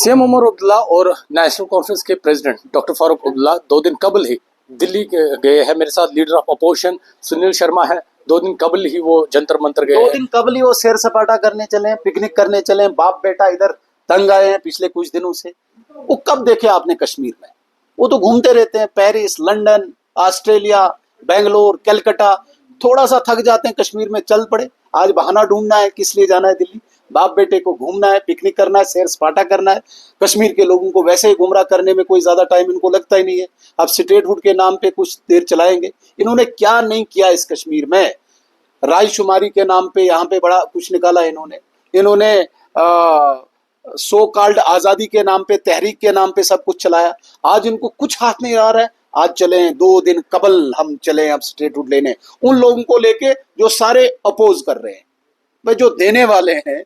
CM Omar Abdullah और national conference के president doctor Farooq Abdullah 2 दिन कबल ही दिल्ली गए हैं। मेरे साथ leader of opposition Sunil Sharma है। 2 दिन कबल ही वो जंतर मंतर गए हैं। 2 दिन कबल ही वो सैर सपाटा करने चले, पिकनिक करने चले। बाप बेटा इधर तंग आए हैं पिछले कुछ दिनों से। वो कब देखे आपने कश्मीर में? वो तो घूमते रहते हैं, Paris, London, Australia, Bangalore, Calcutta. थोड़ा सा थक जाते हैं कश्मीर में, चल पड़े। आज बहाना ढूंढना है किस लिए जाना है दिल्ली। बाप बेटे को घूमना है, पिकनिक करना है, सैर सपाटा करना है। कश्मीर के लोगों को वैसे ही गुमराह करने में कोई ज्यादा टाइम इनको लगता ही नहीं है। अब स्टेटहुड के नाम पे कुछ देर चलाएंगे। इन्होंने क्या नहीं किया इस कश्मीर में। रायशुमारी के नाम पे यहाँ पे बड़ा कुछ निकाला इन्होंने सो कॉल्ड आजादी के नाम पे, तहरीक के नाम पे सब कुछ चलाया। आज इनको कुछ हाथ नहीं आ रहा है। आज चले 2 दिन कबल हम चले अब स्टेटहुड लेने, उन लोगों को लेके जो सारे अपोज कर रहे हैं। भाई जो देने वाले हैं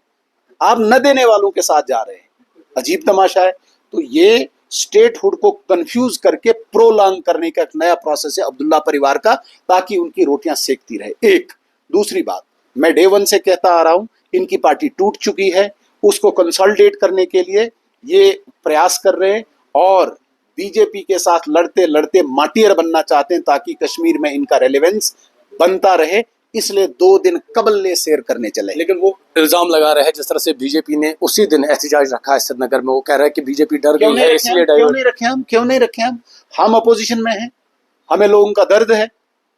आप न देने वालों के साथ जा रहे हैं। अजीब तमाशा है। तो ये स्टेटहुड को कंफ्यूज करके प्रोलॉन्ग करने का एक नया प्रोसेस है अब्दुल्ला परिवार का, ताकि उनकी रोटियां सेकती रहे। एक दूसरी बात, मैं डे 1 से कहता आ रहा हूं, इनकी पार्टी टूट चुकी है। उसको कंसोलिडेट करने के लिए ये प्रयास कर रहे हैं और बीजेपी के साथ लड़ते लड़ते माटियर बनना चाहते हैं, ताकि कश्मीर में इनका रेलेवेंस बनता रहे। इसलिए 2 दिन कबल ले शेयर करने चले। लेकिन वो इल्जाम लगा रहे हैं जिस तरह से बीजेपी ने उसी दिन एहतजाज रखा है श्रीनगर में। वो कह रहा है कि बीजेपी डर गई है, इसलिए क्यों नहीं रखे हम अपोजिशन में हैं। हमें लोगों का दर्द है।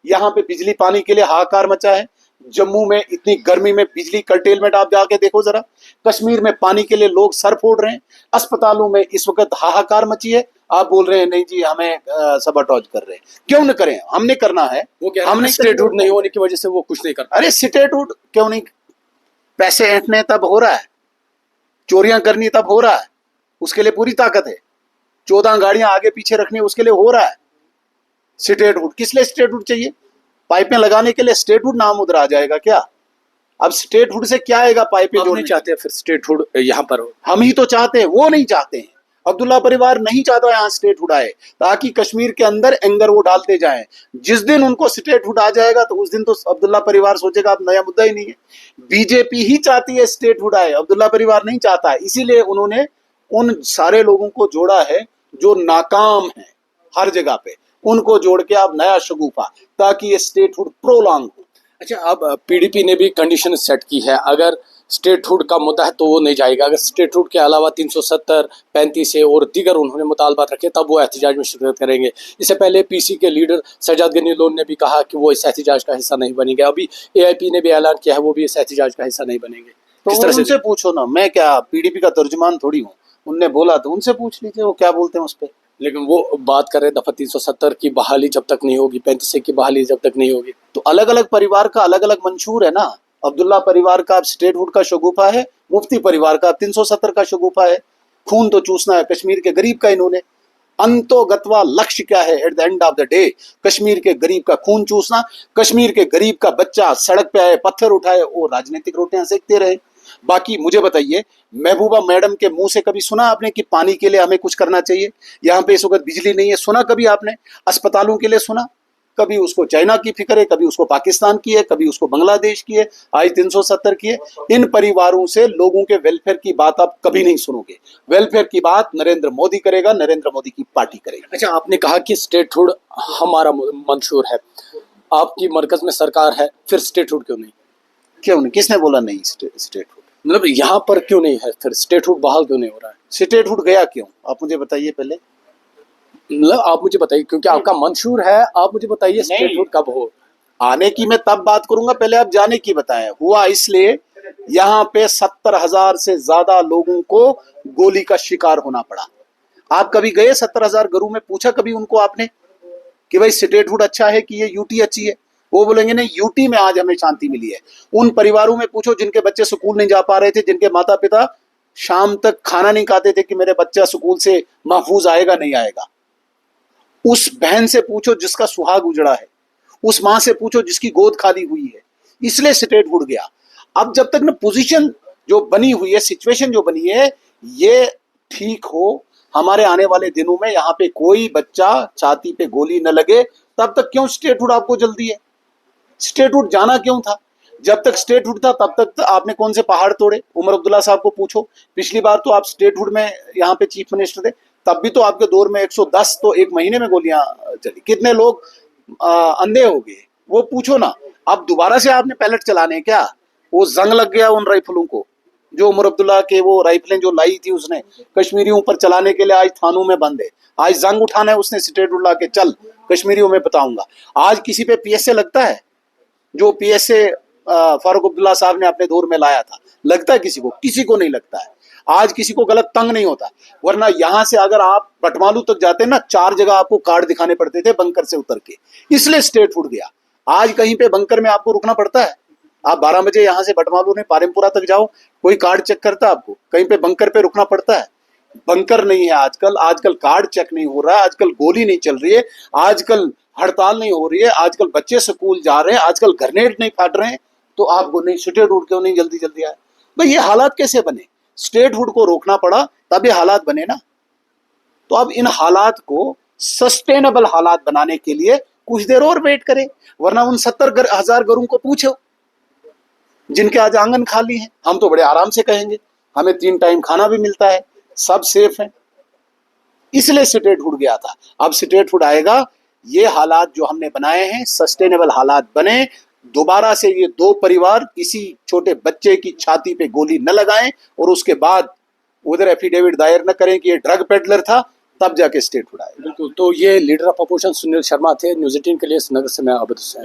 यहाँ पे बिजली पानी के लिए हाहाकार मचा है। जम्मू में इतनी गर्मी में बिजली कर्टेलमेंट आप जाके देखो जरा। कश्मीर में पानी के लिए लोग सर फोड़ रहे हैं। अस्पतालों में इस वक्त हाहाकार मची है। आप बोल रहे हैं नहीं जी हमें सबटॉज कर रहे हैं। क्यों न करें, हमने करना है। वो क्या हमने स्टेटहुड नहीं होने की वजह से वो कुछ नहीं करता। अरे स्टेटहुड क्यों नहीं? पैसे ऐंठने तब हो रहा है, चोरियां करनी तब हो रहा है, उसके लिए पूरी ताकत है। 14 गाड़ियां आगे पीछे रखनी उसके लिए हो रहा है। स्टेटहुड किस लिए स्टेटहुड चाहिए? पाइपें लगाने के लिए स्टेटहुड नाम उधर आ जाएगा क्या? अब स्टेटहुड से क्या आएगा? पाइपें जोड़ने चाहते हैं फिर स्टेटहुड यहाँ पर हो। हम ही तो चाहते हैं, वो नहीं चाहते हैं। अब्दुल्ला परिवार नहीं चाहता यहाँ स्टेटहुड आए, ताकि कश्मीर के अंदर एंगर वो डालते जाएं। जिस दिन उनको स्टेटहुड आ जाएगा तो उस दिन तो अब्दुल्ला परिवार सोचेगा अब नया मुद्दा ही नहीं है। बीजेपी ही चाहती है स्टेटहुड आए, अब्दुल्ला परिवार नहीं चाहता है। इसीलिए उन्होंने उन सारे लोगों को जोड़ा है जो नाकाम है हर जगह पे, उनको जोड़ के अब नया शगुफा, ताकि ये स्टेटहुड प्रोलॉन्ग हो। अच्छा, अब पीडीपी ने भी कंडीशन सेट की है, अगर स्टेटहुड का मुद्दा है तो वो नहीं जाएगा। अगर स्टेटहुड के अलावा 370, 35 है और दीगर उन्होंने मुतालबात रखे तब वो एहतजाज में शिरकत करेंगे। इससे पहले पीसी के लीडर सज्जाद गनी लोन ने भी कहा कि वो इस एहतजाज का हिस्सा नहीं बनेंगे। अभी एआईपी ने भी ऐलान किया है वो भी इस एहतजाज का हिस्सा नहीं बनेंगे। तो उनसे पूछो ना, मैं क्या पीडीपी का तर्जुमान थोड़ी हूँ। उनने बोला तो उनसे पूछ लीजिए वो क्या बोलते हैं उस पर। लेकिन वो बात कर रहे दफा 370 की बहाली जब तक नहीं होगी, 35 की बहाली जब तक नहीं होगी। तो अलग अलग परिवार का अलग अलग मंशूर है ना। अब्दुल्ला परिवार का स्टेटहुड का शगुफा है, मुफ्ती परिवार का 370 का शगुफा है। खून तो चूसना है कश्मीर के गरीब का इन्होंने। अंतोगत्वा लक्ष्य क्या है? At the end of the day Kashmir के गरीब का खून चूसना। कश्मीर के गरीब का बच्चा सड़क पे आए, पत्थर उठाए, वो राजनीतिक रोटियां सेकते रहे। बाकी मुझे बताइए, महबूबा मैडम के मुंह से कभी सुना आपने कि पानी के लिए हमें कुछ करना चाहिए? यहाँ पे इस वक्त बिजली नहीं है, सुना कभी आपने? अस्पतालों के लिए सुना? कभी उसको चाइना की फिक्र है, कभी उसको पाकिस्तान की है, कभी उसको बांग्लादेश की है, आज 370 की है। इन परिवारों से लोगों के वेलफेयर की बात आप कभी नहीं सुनोगे। वेलफेयर की बात नरेंद्र मोदी करेगा, नरेंद्र मोदी की पार्टी करेगी। अच्छा, आपने कहा कि स्टेटहुड हमारा मंशूर है, आपकी मरकज में सरकार है, फिर स्टेटहुड क्यों नहीं? क्यों नहीं? किसने बोला नहीं स्टेटहुड? मतलब यहाँ पर क्यों नहीं है? फिर स्टेटहुड बहाल क्यों नहीं हो रहा है? स्टेटहुड गया क्यों? आप मुझे बताइए पहले। मतलब आप मुझे बताइए, क्योंकि आपका मंशूर है, आप मुझे बताइए स्टेटहुड कब हो? आने की मैं तब बात करूंगा, पहले आप जाने की बताएं। हुआ इसलिए यहाँ पे 70,000 से ज्यादा लोगों को गोली का शिकार होना पड़ा। आप कभी गए 70,000 घरों में? पूछा कभी उनको आपने कि भाई स्टेटहुड अच्छा है कि ये यूटी अच्छी है? वो बोलेंगे नहीं, यूटी में आज हमें शांति मिली है। उन परिवारों में पूछो जिनके बच्चे स्कूल नहीं जा पा रहे थे, जिनके माता पिता शाम तक खाना नहीं खाते थे कि मेरे बच्चा स्कूल से महफूज आएगा नहीं आएगा। उस बहन से पूछो जिसका सुहाग उजड़ा है। उस मां से पूछो जिसकी गोद खाली हुई है। इसलिए स्टेटहुड गया। अब जब तक ना पोजीशन जो बनी हुई है, सिचुएशन जो बनी है, ये ठीक हो, हमारे आने वाले दिनों में यहाँ पे कोई बच्चा छाती पे गोली न लगे, तब तक क्यों स्टेटहुड आपको जल्दी है? स्टेटहुड जाना क्यों था? जब तक स्टेटहुड था तब तक आपने कौन से पहाड़ तोड़े? उमर अब्दुल्ला साहब को पूछो। पिछली बार तो आप स्टेटहुड में यहाँ पे चीफ मिनिस्टर थे, तब भी तो आपके दौर में 110 तो एक महीने में गोलियां चली। कितने लोग अंधे हो गए वो पूछो ना। अब दोबारा से आपने पैलेट चलाने हैं क्या? वो जंग लग गया उन राइफलों को, जो उमर अब्दुल्ला के वो राइफलें जो लाई थी उसने कश्मीरियों पर चलाने के लिए, आज थानों में बंद है। आज जंग उठाना है उसने स्टेटहुड ला के, चल कश्मीरियों में बताऊंगा। आज किसी पे पीएसए लगता है? जो पीएसए फारूक अब्दुल्ला साहब ने अपने दौर में लाया था, लगता है किसी को? किसी को नहीं लगता है। आज किसी को गलत तंग नहीं होता। वरना यहां से अगर आप बटमालू तक जाते ना, 4 जगह आपको कार्ड दिखाने पड़ते थे बंकर से उतर के, इसलिए स्टेटहुड गया। आज कहीं पे बंकर में आपको रुकना पड़ता है? आप 12 बजे यहां से बटमालू ने पारिमपुरा तक जाओ, कोई कार्ड चेक करता है आपको? कहीं पे बंकर पे रुकना पड़ता है? बंकर नहीं है आजकल। आजकल कार्ड चेक नहीं हो रहा है, आजकल गोली नहीं चल रही है, आजकल हड़ताल नहीं हो रही है, आजकल बच्चे स्कूल जा रहे हैं, आजकल ग्रेनेड नहीं फाट रहे हैं। तो आपको नहीं स्टेटहुड क्यों नहीं जल्दी जल्दी आया भाई? ये हालात कैसे बने? स्टेटहुड को रोकना पड़ा तब ये हालात बने ना। तो अब इन हालात को सस्टेनेबल हालात बनाने के लिए कुछ देर और वेट करें। वरना उन 70,000 घरों को पूछो जिनके आज आंगन खाली हैं। हम तो बड़े आराम से कहेंगे हमें 3 टाइम खाना भी मिलता है, सब सेफ है। इसलिए स्टेटहुड गया था। अब स्टेटहुड आएगा, ये हालात जो हमने बनाए हैं सस्टेनेबल हालात बने। दोबारा से ये 2 परिवार किसी छोटे बच्चे की छाती पे गोली न लगाएं और उसके बाद उधर एफिडेविट दायर न करें कि ये ड्रग पेडलर था, तब जाके स्टेटहुड आए। बिल्कुल। तो ये leader of opposition Sunil Sharma थे। न्यूज़ 18 के लिए नगर से मैं अवध हुसैन।